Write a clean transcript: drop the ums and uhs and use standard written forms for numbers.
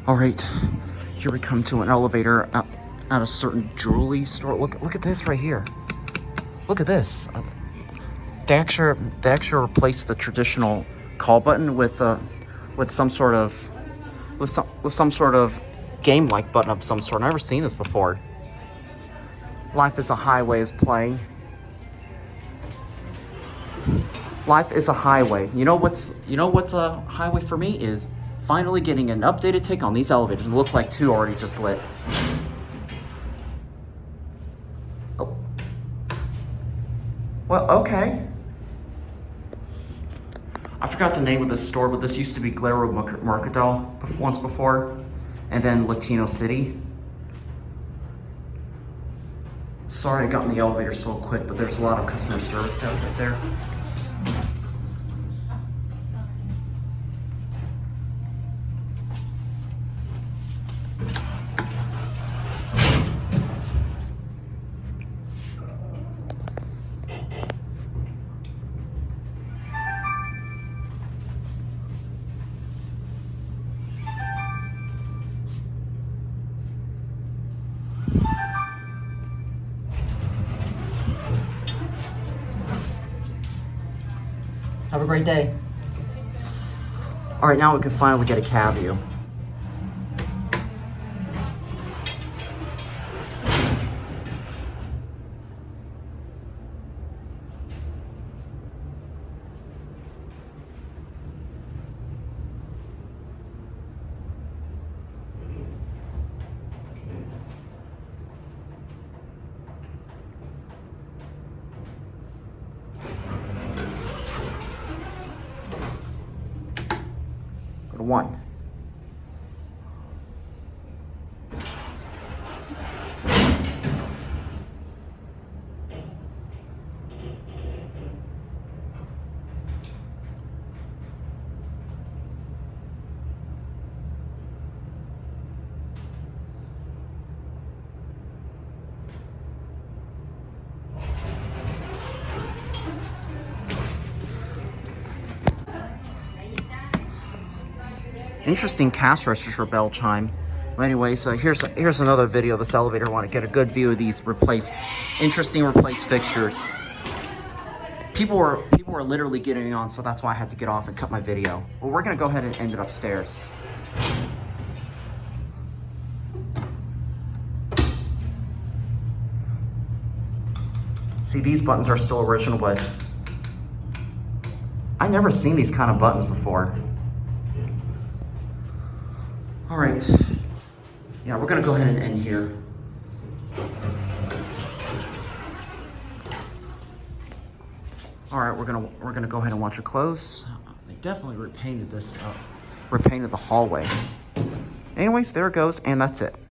All right, here we come to an elevator at a certain jewelry store. Look at this right here. Look at this. They actually replaced the traditional call button with some sort of game-like button of some sort. I've never seen this before. Life is a Highway is playing. Life is a highway. You know what's a highway for me is finally getting an updated take on these elevators. It look like two already just lit. Oh. Well, okay. I forgot the name of this store, but this used to be Clearwood Mercado once before, and then Latino City. Sorry I got in the elevator so quick, but there's a lot of customer service stuff right there. Have a great day. All right, now we can finally get a cab view. Go to 1. Interesting cash register bell chime. Well, anyways, here's another video of this elevator. I want to get a good view of these replaced fixtures. People were literally getting on, so that's why I had to get off and cut my video. Well, we're gonna go ahead and end it upstairs. See, these buttons are still original, but I never seen these kind of buttons before. All right, yeah, we're gonna go ahead and end here. All right, we're gonna go ahead and watch it close. They definitely repainted the hallway. Anyways, there it goes, and that's it.